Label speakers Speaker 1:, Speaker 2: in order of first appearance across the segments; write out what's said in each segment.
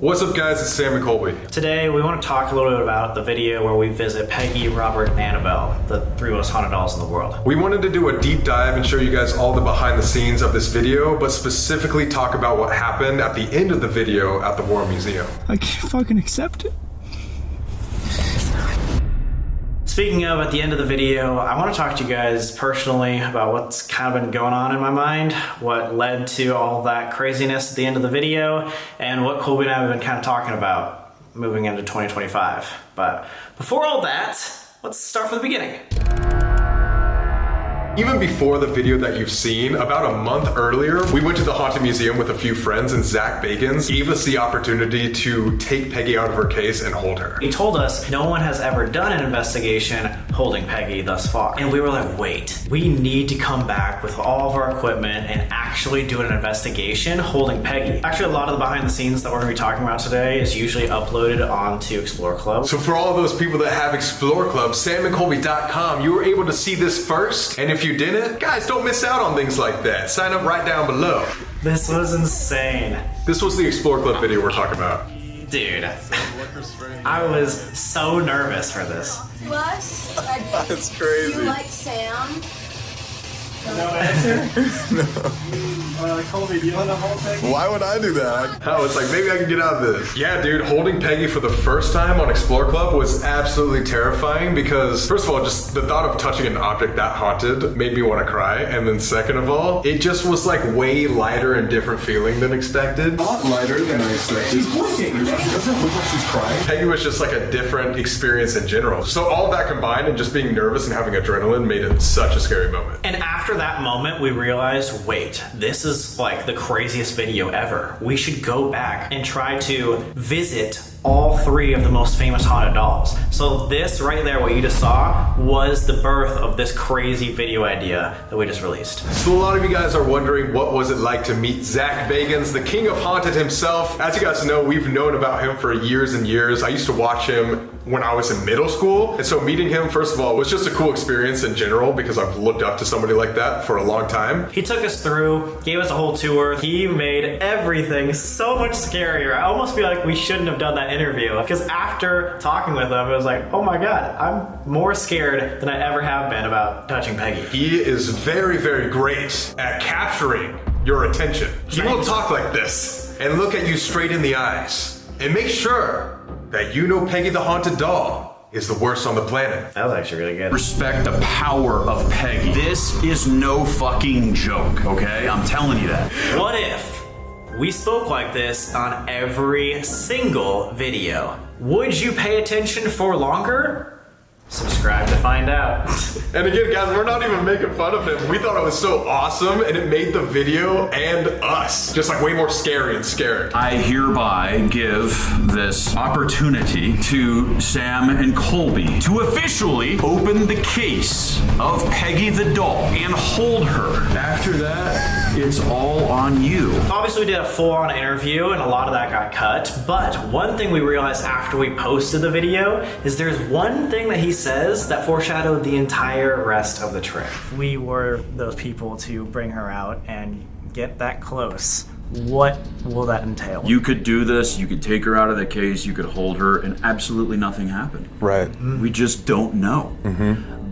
Speaker 1: What's up guys, it's Sam and Colby.
Speaker 2: Today we want to talk a little bit about the video where we visit Peggy, Robert, and Annabelle, the three most haunted dolls in the world.
Speaker 1: We wanted to do a deep dive and show you guys all the behind the scenes of this video, but specifically talk about what happened at the end of the video at the War Museum.
Speaker 3: I can't fucking accept it.
Speaker 2: Speaking of at the end of the video, I want to talk to you guys personally about what's kind of been going on in my mind, what led to all that craziness at the end of the video, and what Colby and I have been kind of talking about moving into 2025. But before all that, let's start from the beginning.
Speaker 1: Even before the video that you've seen, about a month earlier, we went to the Haunted Museum with a few friends and Zach Bagans gave us the opportunity to take Peggy out of her case and hold her.
Speaker 2: He told us no one has ever done an investigation holding Peggy thus far. And we were like, wait, we need to come back with all of our equipment and actually do an investigation holding Peggy. Actually, a lot of the behind the scenes that we're gonna be talking about today is usually uploaded onto Explore Club.
Speaker 1: So for all of those people that have Explore Club, samandcolby.com, you were able to see this first. And if you didn't, guys, don't miss out on things like that. Sign up right down below.
Speaker 2: This was insane.
Speaker 1: This was the Explore Club video we're talking about.
Speaker 2: Dude, I was so nervous for this.
Speaker 4: What?
Speaker 1: That's crazy.
Speaker 4: You like Sam?
Speaker 2: No answer?
Speaker 1: No.
Speaker 2: Colby, do you want to hold Peggy?
Speaker 1: Why would I do that? Oh, it's like, maybe I can get out of this. Yeah, dude, holding Peggy for the first time on Explore Club was absolutely terrifying because, first of all, just the thought of touching an object that haunted made me want to cry. And then second of all, it just was like way lighter and different feeling than expected.
Speaker 5: A lot lighter than I expected. She's blinking. Doesn't it look like she's crying?
Speaker 1: Peggy was just like a different experience in general. So all that combined and just being nervous and having adrenaline made it such a scary moment.
Speaker 2: And after that moment, we realized, wait, this is like the craziest video ever. We should go back and try to visit all three of the most famous haunted dolls. So this right there, what you just saw, was the birth of this crazy video idea that we just released.
Speaker 1: So a lot of you guys are wondering what was it like to meet Zach Bagans, the king of haunted himself. As you guys know, we've known about him for years and years. I used to watch him when I was in middle school. And so meeting him, first of all, was just a cool experience in general because I've looked up to somebody like that for a long time.
Speaker 2: He took us through, gave us a whole tour. He made everything so much scarier. I almost feel like we shouldn't have done that interview because after talking with him, it was like, oh my God, I'm more scared than I ever have been about touching Peggy.
Speaker 1: He is very, very great at capturing your attention. He will talk like this and look at you straight in the eyes and make sure that you know Peggy the Haunted Doll is the worst on the planet.
Speaker 2: That was actually really good.
Speaker 6: Respect the power of Peggy. This is no fucking joke, okay? I'm telling you that.
Speaker 2: What if we spoke like this on every single video? Would you pay attention for longer? Subscribe to find out.
Speaker 1: And again, guys, we're not even making fun of him. We thought it was so awesome and it made the video and us just like way more scary and scared.
Speaker 6: I hereby give this opportunity to Sam and Colby to officially open the case of Peggy the doll and hold her. After that, it's all on you.
Speaker 2: Obviously, we did a full-on interview and a lot of that got cut, but one thing we realized after we posted the video is there's one thing that he says that foreshadowed the entire rest of the trip. We were those people to bring her out and get that close. What will that entail?
Speaker 6: You could do this, you could take her out of the case, you could hold her, and absolutely nothing happened.
Speaker 1: Right.
Speaker 6: We just don't know.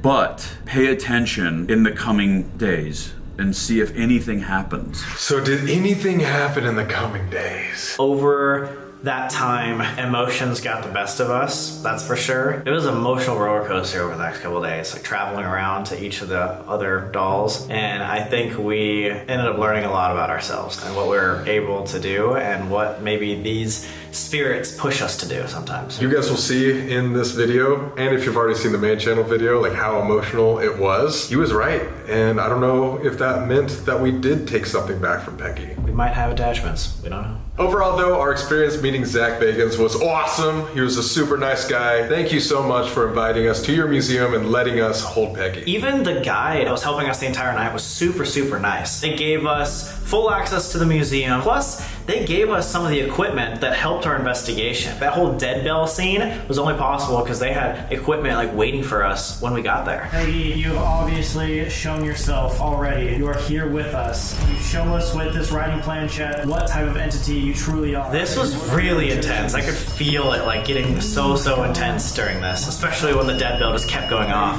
Speaker 6: But pay attention in the coming days and see if anything happens.
Speaker 1: So did anything happen in the coming days?
Speaker 2: Over that time, emotions got the best of us, that's for sure. It was an emotional roller coaster over the next couple of days, like traveling around to each of the other dolls. And I think we ended up learning a lot about ourselves and what we're able to do and what maybe these spirits push us to do sometimes.
Speaker 1: You guys will see in this video, and if you've already seen the main channel video, like how emotional it was. He was right, and I don't know if that meant that we did take something back from Peggy.
Speaker 2: We might have attachments, we don't know.
Speaker 1: Overall though, our experience meeting Zach Bagans was awesome. He was a super nice guy. Thank you so much for inviting us to your museum and letting us hold Peggy.
Speaker 2: Even the guy that was helping us the entire night was super, super nice. They gave us full access to the museum. Plus, they gave us some of the equipment that helped our investigation. That whole dead bell scene was only possible because they had equipment like waiting for us when we got there.
Speaker 3: Peggy, you have obviously shown yourself already. You are here with us. You've shown us with this writing planchette what type of entity you truly are.
Speaker 2: This was really intense. I could feel it like getting so intense during this, especially when the dead bell just kept going off.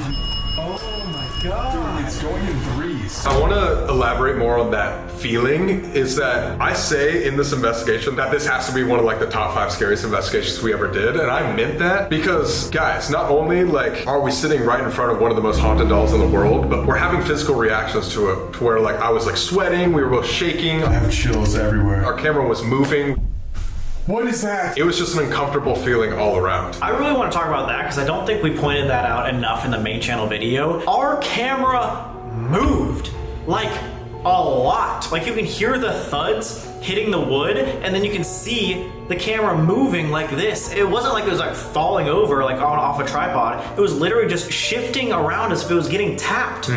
Speaker 3: Oh my god.
Speaker 5: It's going in threes.
Speaker 1: I want to elaborate more on that feeling. Is that I say in this investigation that this has to be one of like the top 5 scariest investigations we ever did, and I meant that because, guys, not only like are we sitting right in front of one of the most haunted dolls in the world, but we're having physical reactions to it, to where like I was like sweating, we were both shaking,
Speaker 5: I have chills everywhere.
Speaker 1: our camera was moving.
Speaker 5: What is that?
Speaker 1: It was just an uncomfortable feeling all around.
Speaker 2: I really want to talk about that because I don't think we pointed that out enough in the main channel video. Our camera moved like a lot. Like you can hear the thuds hitting the wood and then you can see the camera moving like this. It wasn't like it was like falling over like on off a tripod. It was literally just shifting around as if it was getting tapped.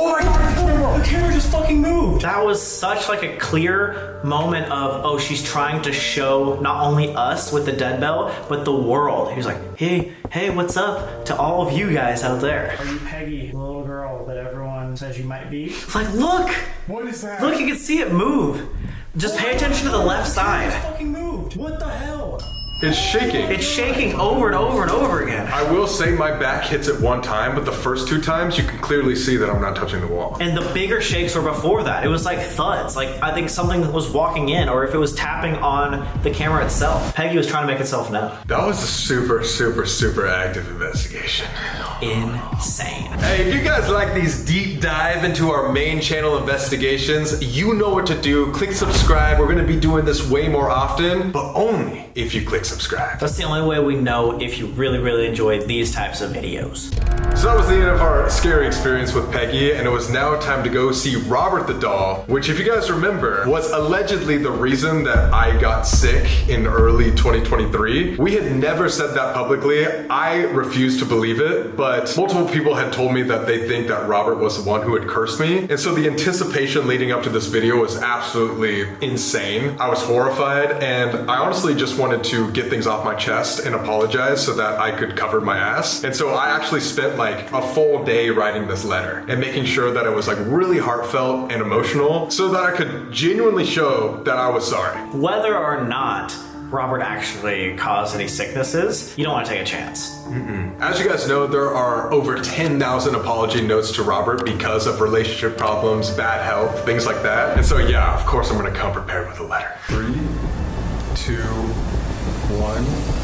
Speaker 3: Oh my god, the camera just fucking moved.
Speaker 2: That was such like a clear moment of, oh, she's trying to show not only us with the dead bell, but the world. He was like, hey, what's up to all of you guys out there?
Speaker 3: Are you Peggy, the little girl that everyone says you might be?
Speaker 2: It's like, look,
Speaker 5: What is that?
Speaker 2: look, you can see it move. Just pay attention to the left
Speaker 3: The camera
Speaker 2: side.
Speaker 3: just fucking moved. What the hell?
Speaker 1: It's shaking.
Speaker 2: It's shaking over and over and over again.
Speaker 1: I will say my back hits it one time, but the first 2 times you can clearly see that I'm not touching the wall.
Speaker 2: And the bigger shakes were before that. It was like thuds. Like I think something was walking in, or if it was tapping on the camera itself. Peggy was trying to make itself known.
Speaker 1: That was a super active investigation.
Speaker 2: Insane.
Speaker 1: Hey, if you guys like these deep dive into our main channel investigations, you know what to do. Click subscribe. We're gonna be doing this way more often, but only if you click subscribe.
Speaker 2: That's the only way we know if you really enjoy these types of videos.
Speaker 1: So that was the end of our scary experience with Peggy, and it was now time to go see Robert the doll, which, if you guys remember, was allegedly the reason that I got sick in early 2023. We had never said that publicly. I refused to believe it, but multiple people had told me that they think that Robert was the one who had cursed me. And so the anticipation leading up to this video was absolutely insane. I was horrified, and I honestly just wanted to get things off my chest and apologize so that I could cover my ass. And so I actually spent like a full day writing this letter and making sure that it was like really heartfelt and emotional so that I could genuinely show that I was sorry.
Speaker 2: Whether or not Robert actually caused any sicknesses, you don't want to take a chance.
Speaker 1: As you guys know, there are over 10,000 apology notes to Robert because of relationship problems, bad health, things like that. And so yeah, of course I'm gonna come prepared with a letter.
Speaker 5: 3, 2, 1.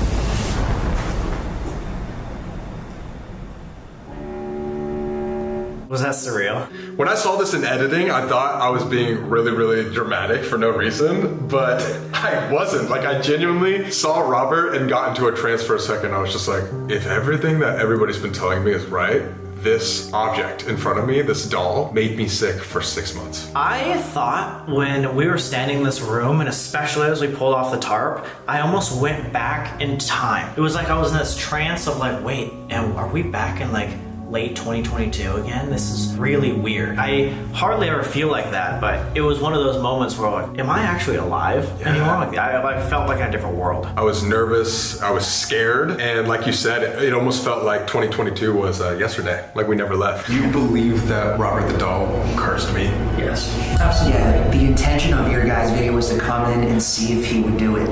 Speaker 2: Was that surreal?
Speaker 1: When I saw this in editing, I thought I was being really dramatic for no reason, but I wasn't. Like, I genuinely saw Robert and got into a trance for a second. I was just like, if everything that everybody's been telling me is right, this object in front of me, this doll, made me sick for 6 months.
Speaker 2: I thought when we were standing in this room, and especially as we pulled off the tarp, I almost went back in time. It was like I was in this trance of like, wait, and are we back in like late 2022 again? This is really weird. I hardly ever feel like that, but it was one of those moments where like, am I actually alive anymore? Like, I felt like in a different world.
Speaker 1: I was nervous, I was scared, and like you said, it almost felt like 2022 was yesterday, like we never left.
Speaker 5: You believe that Robert the doll cursed me?
Speaker 3: Yes, absolutely.
Speaker 7: Yeah, the intention of your guys' video was to come in and see if he would do it.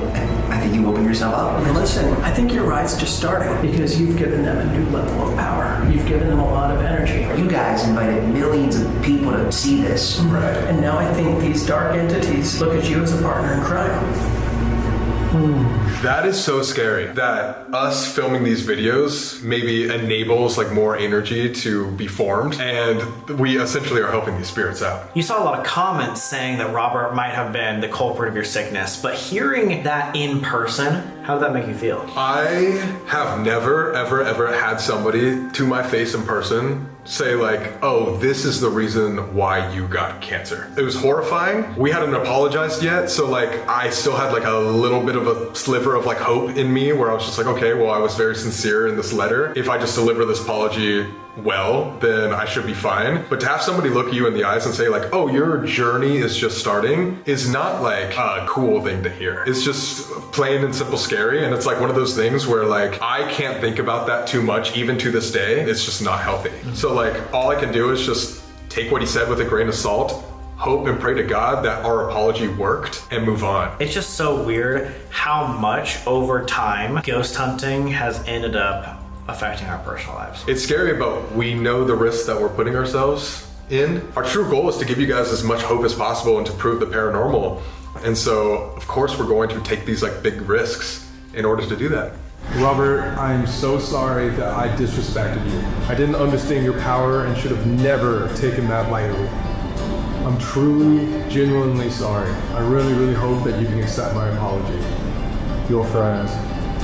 Speaker 7: I think you opened yourself up.
Speaker 8: And listen, I think your ride's just starting because you've given them a new level of power. You've given them a lot of energy.
Speaker 7: You guys invited millions of people to see this.
Speaker 5: Right.
Speaker 8: And now I think these dark entities look at you as a partner in crime.
Speaker 1: That is so scary that us filming these videos maybe enables like more energy to be formed, and we essentially are helping these spirits out.
Speaker 2: You saw a lot of comments saying that Robert might have been the culprit of your sickness, but hearing that in person, how did that make you feel?
Speaker 1: I have never ever had somebody to my face in person say like, oh, this is the reason why you got cancer. It was horrifying. We hadn't apologized yet, so like I still had like a little bit of a sliver of like hope in me where I was just like, okay, well, I was very sincere in this letter. If I just deliver this apology well, then I should be fine. But to have somebody look you in the eyes and say like, oh, your journey is just starting is not like a cool thing to hear. It's just plain and simple scary. And it's like one of those things where like, I can't think about that too much, even to this day. It's just not healthy. So like, all I can do is just take what he said with a grain of salt, hope and pray to God that our apology worked, and move on.
Speaker 2: It's just so weird how much over time ghost hunting has ended up affecting our personal lives.
Speaker 1: It's scary, but we know the risks that we're putting ourselves in. Our true goal is to give you guys as much hope as possible and to prove the paranormal. And so, of course, we're going to take these like big risks in order to do that.
Speaker 5: Robert, I'm so sorry that I disrespected you. I didn't understand your power and should have never taken that lightly. I'm truly, genuinely sorry. I really hope that you can accept my apology. Your friend,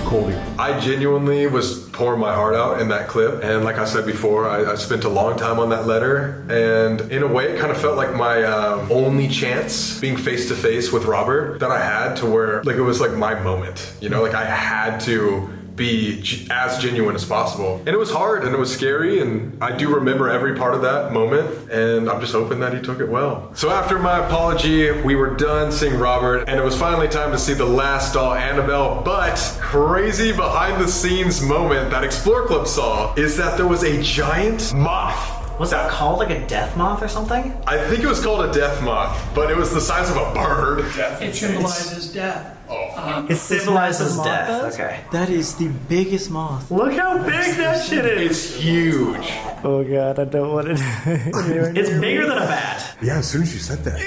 Speaker 5: Colby.
Speaker 1: I genuinely was pouring my heart out in that clip, and like I said before, I spent a long time on that letter, and in a way it kind of felt like my only chance being face to face with Robert that I had, to where like it was like my moment, you know, like I had to be as genuine as possible. And it was hard and it was scary, and I do remember every part of that moment, and I'm just hoping that he took it well. So after my apology, we were done seeing Robert, and it was finally time to see the last doll, Annabelle. But crazy behind the scenes moment that Explore Club saw is that there was a giant moth.
Speaker 2: Was that called like a death moth or something?
Speaker 1: I think it was called a death moth, but it was the size of a bird.
Speaker 8: It symbolizes death.
Speaker 2: It symbolizes death. Okay.
Speaker 9: That is the biggest moth.
Speaker 2: Look how big that shit is.
Speaker 1: It's huge.
Speaker 9: Oh god, I don't want it.
Speaker 2: It's bigger than a bat.
Speaker 5: Yeah, as soon as you said that.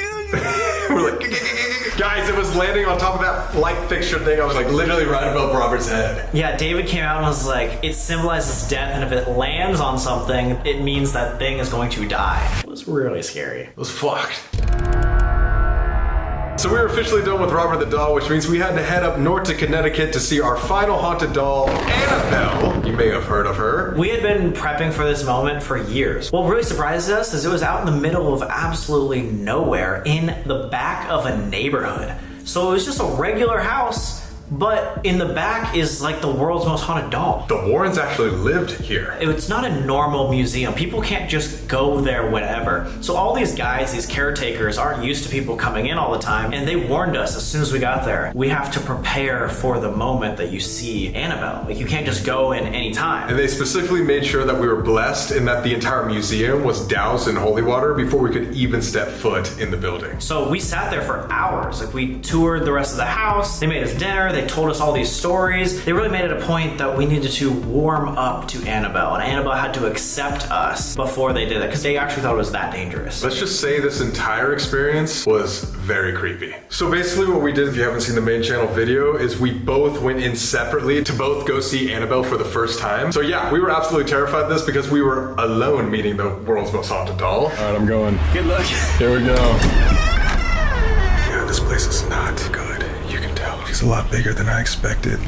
Speaker 1: We're like, guys, it was landing on top of that light fixture thing. I was like literally right above Robert's head.
Speaker 2: Yeah, David came out and was like, it symbolizes death, and if it lands on something, it means that thing is going to die. It was really scary.
Speaker 1: It was fucked. So we were officially done with Robert the doll, which means we had to head up north to Connecticut to see our final haunted doll, Annabelle. You may have heard of her.
Speaker 2: We had been prepping for this moment for years. What really surprised us is it was out in the middle of absolutely nowhere in the back of a neighborhood. So it was just a regular house, but in the back is like the world's most haunted doll.
Speaker 1: The Warrens actually lived here.
Speaker 2: It's not a normal museum. People can't just go there whenever. So all these guys, these caretakers, aren't used to people coming in all the time, and they warned us as soon as we got there, we have to prepare for the moment that you see Annabelle. Like, you can't just go in any time.
Speaker 1: And they specifically made sure that we were blessed and that the entire museum was doused in holy water before we could even step foot in the building.
Speaker 2: So we sat there for hours. Like, we toured the rest of the house. They made us dinner. They told us all these stories. They really made it a point that we needed to warm up to Annabelle, and Annabelle had to accept us before they did it, because they actually thought it was that dangerous.
Speaker 1: Let's just say this entire experience was very creepy. So basically what we did, if you haven't seen the main channel video, is we both went in separately to both go see Annabelle for the first time. So yeah, we were absolutely terrified of this because we were alone meeting the world's most haunted doll.
Speaker 5: All right, I'm going.
Speaker 2: Good luck.
Speaker 5: Here we go.
Speaker 1: Yeah, this place is not good. You can tell. She's a lot bigger than I expected.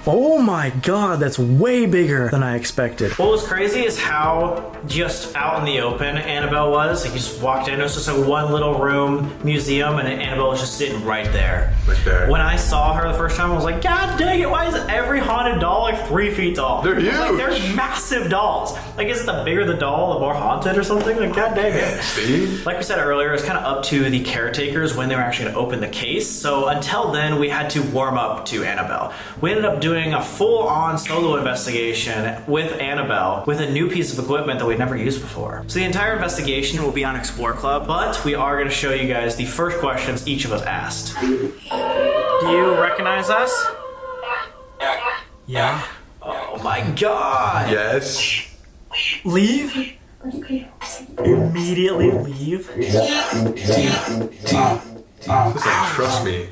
Speaker 9: Oh my god, that's way bigger than I expected.
Speaker 2: What was crazy is how just out in the open Annabelle was. Like, you just walked in, it was just like one little room museum, and Annabelle was just sitting right there.
Speaker 1: Right there.
Speaker 2: When I saw her the first time, I was like, God dang it, why is every haunted doll like 3 feet tall?
Speaker 1: They're huge.
Speaker 2: Like, they're massive dolls. Like, is it the bigger the doll, the more haunted or something? Like, god dang it.
Speaker 1: See?
Speaker 2: Like we said earlier, it's kind of up to the caretakers when they were actually going to open the case. So until then, we had to warm up to Annabelle. We ended up doing a full-on solo investigation with Annabelle with a new piece of equipment that we'd never used before. So the entire investigation will be on Explore Club, but we are going to show you guys the first questions each of us asked. Do you recognize us? Yeah. Oh my god.
Speaker 1: Yes.
Speaker 2: Leave? Immediately leave?
Speaker 1: Just like, trust me.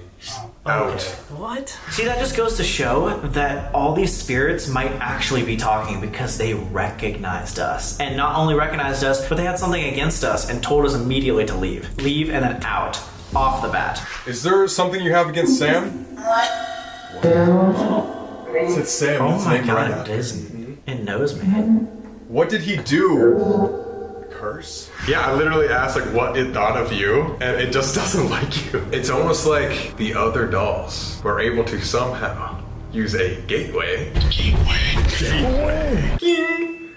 Speaker 1: Out.
Speaker 2: What? See, that just goes to show that all these spirits might actually be talking because they recognized us. And not only recognized us, but they had something against us and told us immediately to leave. Leave and then out. Off the bat.
Speaker 1: Is there something you have against Sam? It's Sam.
Speaker 2: Oh
Speaker 1: His
Speaker 2: my
Speaker 1: name
Speaker 2: god,
Speaker 1: right
Speaker 2: it is. It knows me.
Speaker 1: What did he do? Curse? Yeah, I literally asked like what it thought of you, and it just doesn't like you. It's almost like the other dolls were able to somehow use a gateway.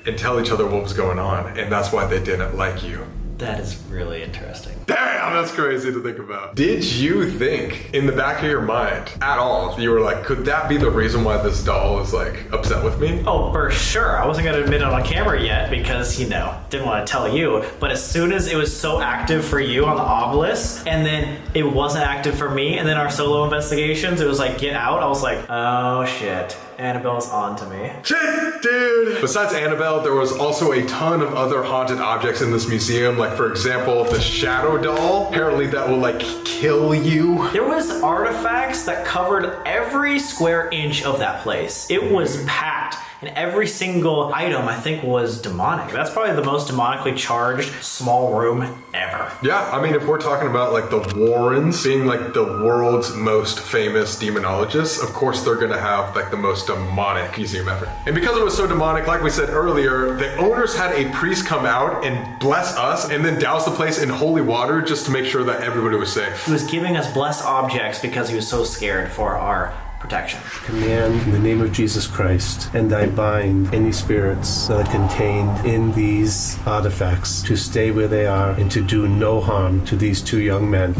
Speaker 1: and tell each other what was going on, and that's why they didn't like you.
Speaker 2: That is really interesting.
Speaker 1: Damn, that's crazy to think about. Did you think in the back of your mind at all, you were like, could that be the reason why this doll is like upset with me?
Speaker 2: Oh, for sure. I wasn't going to admit it on camera yet because, didn't want to tell you. But as soon as it was so active for you on the obelisk, and then it wasn't active for me, and then our solo investigations, it was like, get out. I was like, oh shit. Annabelle's on to me.
Speaker 1: Shit, dude! Besides Annabelle, there was also a ton of other haunted objects in this museum. Like, for example, the shadow doll. Apparently that will, like, kill you.
Speaker 2: There was artifacts that covered every square inch of that place. It was packed. And every single item, I think, was demonic. That's probably the most demonically charged small room ever.
Speaker 1: Yeah, I mean, if we're talking about like the Warrens being like the world's most famous demonologists, of course they're gonna have like the most demonic museum ever. And because it was so demonic, like we said earlier, the owners had a priest come out and bless us and then douse the place in holy water just to make sure that everybody was safe.
Speaker 2: He was giving us blessed objects because he was so scared for our protection.
Speaker 10: Command in the name of Jesus Christ, and I bind any spirits that are contained in these artifacts to stay where they are and to do no harm to these two young men.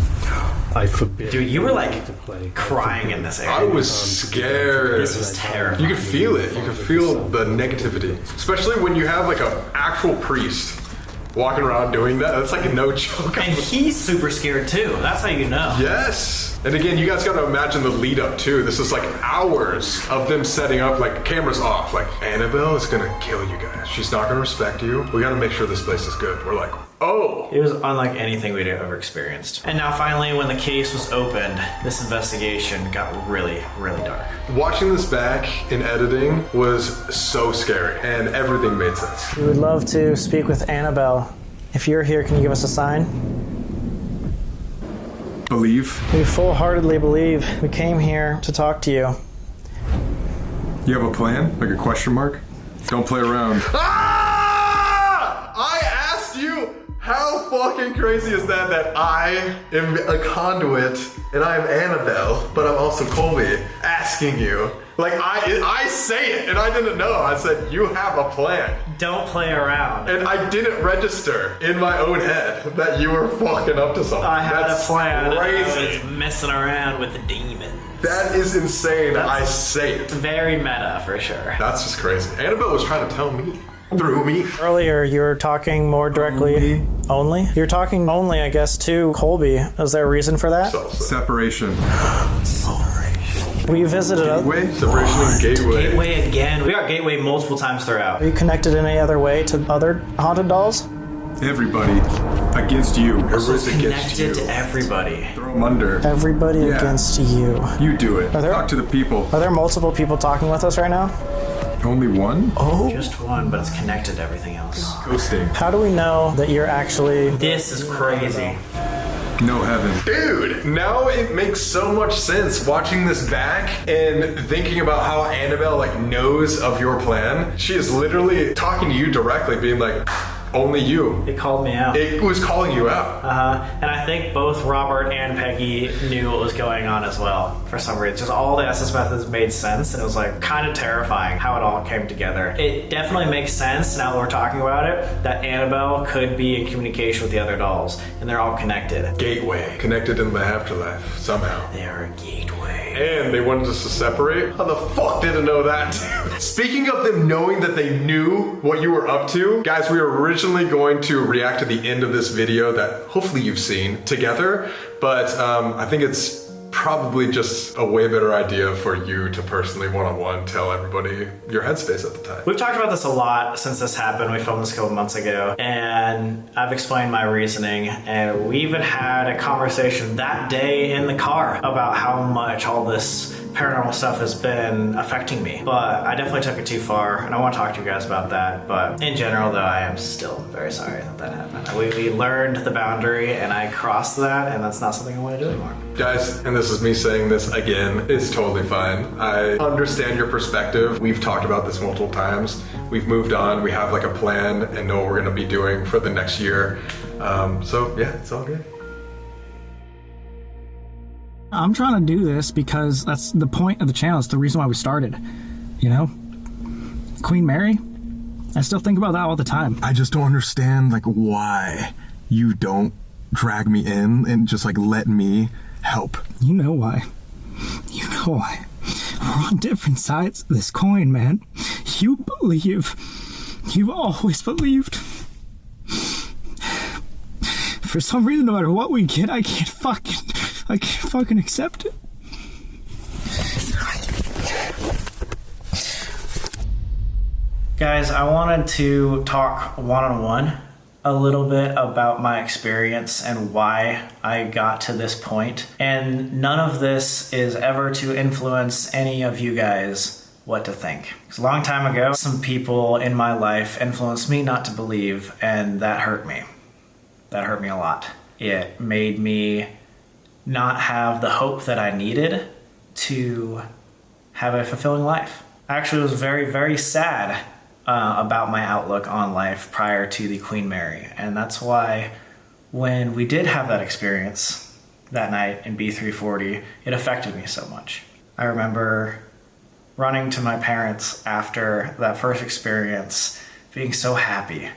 Speaker 10: I forbid.
Speaker 2: Dude, you were like crying in this area.
Speaker 1: I was scared.
Speaker 2: This was terrifying.
Speaker 1: You could feel it. You could feel the negativity. Especially when you have like an actual priest walking around doing that. That's like a no joke.
Speaker 2: And he's super scared too. That's how you know.
Speaker 1: Yes. And again, you guys gotta imagine the lead up too. This is like hours of them setting up, like cameras off. Like, Annabelle is gonna kill you guys. She's not gonna respect you. We gotta make sure this place is good. We're like, oh.
Speaker 2: It was unlike anything we'd ever experienced. And now finally, when the case was opened, this investigation got really, really dark.
Speaker 1: Watching this back in editing was so scary and everything made sense.
Speaker 3: We would love to speak with Annabelle. If you're here, can you give us a sign?
Speaker 11: Believe.
Speaker 3: We full-heartedly believe. We came here to talk to you.
Speaker 11: You have a plan? Like a question mark? Don't play around.
Speaker 1: Ah! I asked you, how fucking crazy is that I am a conduit and I am Annabelle, but I'm also Colby, asking you. Like, I say it and I didn't know. I said, you have a plan.
Speaker 2: Don't play around.
Speaker 1: And I didn't register in my own head that you were fucking up to something.
Speaker 2: I had
Speaker 1: That's
Speaker 2: a plan.
Speaker 1: Crazy.
Speaker 2: I was messing around with the demons.
Speaker 1: That is insane. I say it.
Speaker 2: Very meta for sure.
Speaker 1: That's just crazy. Annabelle was trying to tell me. Through me.
Speaker 3: Earlier, you were talking more directly. Only? You're talking only, I guess, to Colby. Is there a reason for that?
Speaker 11: Separation.
Speaker 3: We visited
Speaker 1: Gateway? Separation and Gateway.
Speaker 2: Gateway again. We got Gateway multiple times throughout.
Speaker 3: Are you connected in any other way to other haunted dolls?
Speaker 11: Everybody against you.
Speaker 1: Everybody's against
Speaker 2: Connected
Speaker 1: you.
Speaker 2: to everybody.
Speaker 11: Throw them under.
Speaker 3: Everybody
Speaker 11: Yeah.
Speaker 3: against you.
Speaker 11: You do it. Talk to the people.
Speaker 3: Are there multiple people talking with us right now?
Speaker 11: Only one?
Speaker 3: Oh.
Speaker 2: Just one, but it's connected to everything else.
Speaker 11: Ghosting.
Speaker 3: How do we know that you're actually...
Speaker 2: This is crazy.
Speaker 11: No heaven.
Speaker 1: Dude, now it makes so much sense watching this back and thinking about how Annabelle like knows of your plan. She is literally talking to you directly, being like, only you.
Speaker 2: It called me out.
Speaker 1: It was calling you out.
Speaker 2: And I think both Robert and Peggy knew what was going on as well for some reason. Just all the SS methods made sense, and it was like kind of terrifying how it all came together. It definitely makes sense now that we're talking about it that Annabelle could be in communication with the other dolls, and they're all connected.
Speaker 1: Gateway. Connected in the afterlife, somehow.
Speaker 2: They are a gateway.
Speaker 1: And they wanted us to separate? How the fuck didn't know that? Speaking of them knowing that they knew what you were up to, guys, we were originally going to react to the end of this video that hopefully you've seen together, but I think it's probably just a way better idea for you to personally one-on-one tell everybody your headspace at the time.
Speaker 2: We've talked about this a lot since this happened. We filmed this a couple months ago, and I've explained my reasoning, and we even had a conversation that day in the car about how much all this paranormal stuff has been affecting me. But I definitely took it too far, and I want to talk to you guys about that. But in general, though, I am still very sorry that that happened. We learned the boundary, and I crossed that, and that's not something I want to do anymore.
Speaker 1: Guys, and this is me saying this again, it's totally fine. I understand your perspective. We've talked about this multiple times. We've moved on. We have like a plan and know what we're going to be doing for the next year. So yeah, it's all good.
Speaker 12: I'm trying to do this because that's the point of the channel. It's the reason why we started. You know? Queen Mary, I still think about that all the time.
Speaker 11: I just don't understand, like, why you don't drag me in and just, like, let me help.
Speaker 12: You know why. You know why. We're on different sides of this coin, man. You believe. You've always believed. For some reason, no matter what we get, I can't fucking accept it.
Speaker 2: Guys, I wanted to talk one-on-one a little bit about my experience and why I got to this point. And none of this is ever to influence any of you guys what to think. Because a long time ago, some people in my life influenced me not to believe, and that hurt me. That hurt me a lot. It made me not have the hope that I needed to have a fulfilling life. I actually was very, very sad about my outlook on life prior to the Queen Mary. And that's why when we did have that experience that night in B340, it affected me so much. I remember running to my parents after that first experience, being so happy,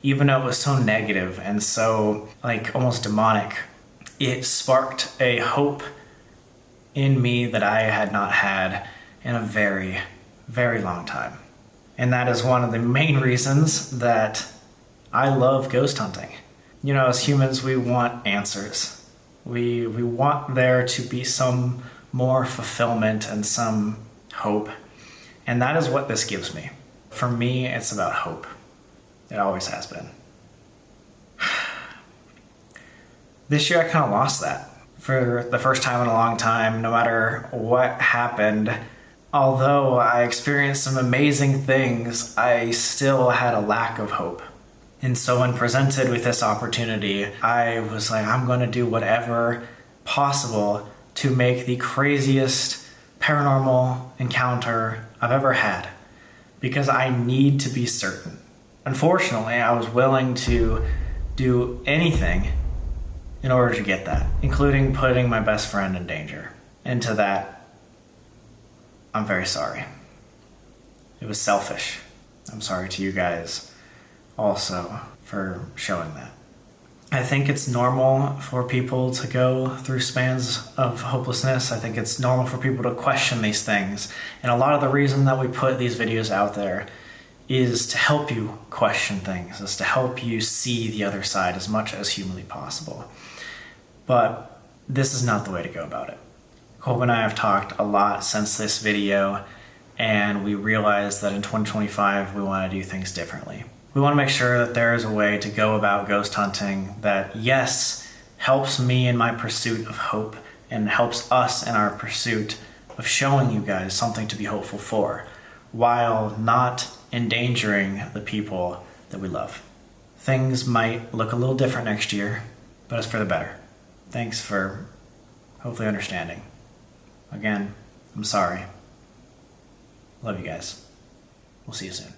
Speaker 2: even though it was so negative and so like almost demonic. It sparked a hope in me that I had not had in a very, very long time. And that is one of the main reasons that I love ghost hunting. You know, as humans, we want answers. We want there to be some more fulfillment and some hope. And that is what this gives me. For me, it's about hope. It always has been. This year, I kind of lost that. For the first time in a long time, no matter what happened, although I experienced some amazing things, I still had a lack of hope. And so when presented with this opportunity, I was like, I'm going to do whatever possible to make the craziest paranormal encounter I've ever had, because I need to be certain. Unfortunately, I was willing to do anything in order to get that, including putting my best friend in danger. And to that, I'm very sorry. It was selfish. I'm sorry to you guys also for showing that. I think it's normal for people to go through spans of hopelessness. I think it's normal for people to question these things. And a lot of the reason that we put these videos out there is to help you question things, is to help you see the other side as much as humanly possible. But this is not the way to go about it. Colby and I have talked a lot since this video, and we realized that in 2025 we want to do things differently. We want to make sure that there is a way to go about ghost hunting that, yes, helps me in my pursuit of hope and helps us in our pursuit of showing you guys something to be hopeful for, while not endangering the people that we love. Things might look a little different next year, but it's for the better. Thanks for hopefully understanding. Again, I'm sorry. Love you guys. We'll see you soon.